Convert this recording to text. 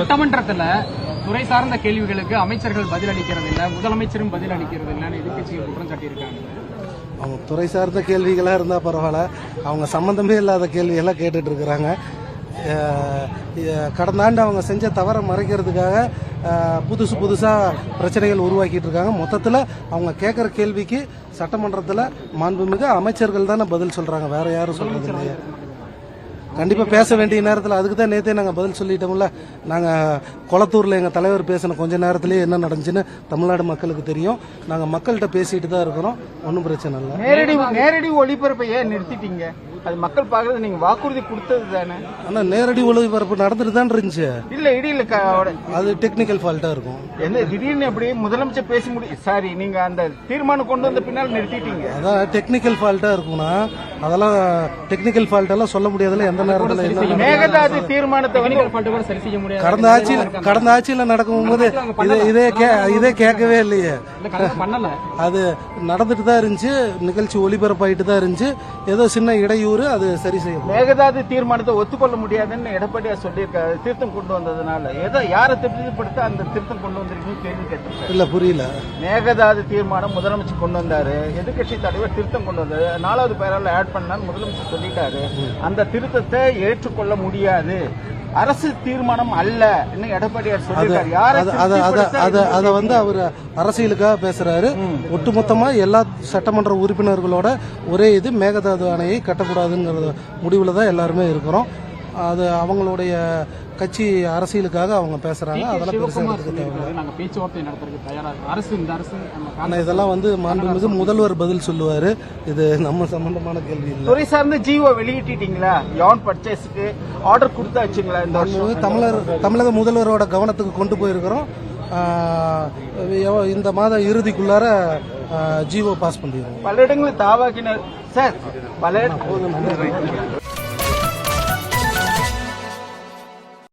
சட்டமன்றத்தில் துறை சார்ந்த கேள்விகளுக்கு அமைச்சர்கள் பதில் அளிக்கிறது இல்ல, முதலமைச்சரும் பதில் அளிக்கிறது இல்லன்னு எதிர்க்கட்சிகள் குற்றம் சாட்டியிருக்காங்க. அவங்க துறை சார்ந்த கேள்விகளா இருந்தா பரவாயில்ல, அவங்க சம்பந்தமே இல்லாத கேள்வியெல்லாம் கேட்டுட்டு இருக்கிறாங்க. கடந்த ஆண்டு அவங்க செஞ்ச தவறை மறைக்கிறதுக்காக புதுசா பிரச்சனைகள் உருவாக்கிட்டு இருக்காங்க. மொத்தத்தில் அவங்க கேட்குற கேள்விக்கு சட்டமன்றத்தில் மாண்புமிகு அமைச்சர்கள் தானே பதில் சொல்றாங்க, வேற யாரும் சொல்றது இல்லையா. கண்டிப்பா பேச வேண்டிய நேரத்தில் அதுக்கு தான் நேற்றே நாங்கள் பதில் சொல்லிட்டோம்ல. நாங்கள் குளத்தூர்ல எங்கள் தலைவர் பேசின கொஞ்ச நேரத்திலேயே என்ன நடந்துச்சுன்னு தமிழ்நாடு மக்களுக்கு தெரியும். நாங்கள் மக்கள்கிட்ட பேசிட்டு தான் இருக்கிறோம், ஒன்றும் பிரச்சனை இல்லை. நேரடி ஒளிபரப்பை ஏன் நிறுத்திட்டீங்க? அது மக்கள் பாக்குறது நீங்க வாக்குறுதி கொடுத்தது தானே. ஆனா நேரடி ஒளிபரப்பு நடந்துட்டு தான் இருந்துச்சு. இல்ல இடையில அது டெக்னிக்கல் ஃபால்ட்டா இருக்கும். என்ன திடீர்னு எப்படி முதலமைச்சர் பேச முடியும்? சாரி, நீங்க அந்த தீர்மானம் கொண்டு வந்த பின்னால் நிறுத்திட்டீங்க. அதான் டெக்னிக்கல் ஃபால்ட்டா இருக்கும்னா அதெல்லாம் டெக்னிக்கல் ஃபால்ட் எல்லாம் சொல்ல முடியாதுல. எந்த நேரத்தில் மேகதாது தீர்மானத்தை சரி செய்ய முடியாது. கடந்த ஆட்சியில நடக்கும்போது இதே கேட்கவே இல்லையே. அது நடந்துட்டு தான் இருந்துச்சு, நிகழ்ச்சி ஒளிபரப்பாயிட்டு தான் இருந்துச்சு. ஏதோ சின்ன இடையூறு, அது சரி செய்யும். மேகதாது தீர்மானத்தை ஒத்துக்கொள்ள முடியாதுன்னு எடப்பாடியார் சொல்லியிருக்காரு. திருத்தம் கொண்டு வந்ததுனால ஏதோ யாரை திருப்திப்படுத்த அந்த திருத்தம் கொண்டு வந்திருக்குன்னு கேள்வி கேட்டிருக்காரு. இல்ல புரியல. மேகதாது தீர்மானம் முதலமைச்சர் கொண்டு வந்தாரு, எதிர்கட்சி தலைவர் திருத்தம் கொண்டு வந்தாரு, 4வது பேரால ஆட் பண்ணான்னு முதலமைச்சர் சொல்லிட்டாரு. அந்த திருத்தத்தை ஏற்றுக்கொள்ள முடியாது, அரசு தீர்மானம் அல்ல எடப்பாடியார் சொல்லியிருக்காரு. அத வந்து அவர் அரசியலுக்காக பேசுறாரு. ஒட்டுமொத்தமா எல்லா சட்டமன்ற உறுப்பினர்களோட ஒரே இது மேகதாது அணையை கட்டக்கூடாதுங்கிற முடிவுல தான் எல்லாருமே இருக்கிறோம். அது அவங்களுடைய கட்சி அரசியலுக்காக அவங்க பேசுறாங்க. அதெல்லாம் பேச்சுவார்த்தை நடத்துறதுக்கு தயாரா அரசு. இந்த அரசு இதெல்லாம் வந்து மாண்புமிகு முதல்வர் பதில் சொல்லுவாரு. இது நம்ம சம்பந்தமான கேள்வி இல்லை. துறை சார்ந்த ஜிஓ வெளியிட்டீங்களா? யான் பர்ச்சேஸ்க்கு ஆர்டர் கொடுத்தாச்சுங்களா? இந்த தமிழக முதல்வரோட கவனத்துக்கு கொண்டு போயிருக்கிறோம். இந்த மாத இறுதிக்குள்ளார ஜிஓ பாஸ் பண்ணிடுவோம். பல இடங்களில் தாவாக்கினர் சார், பல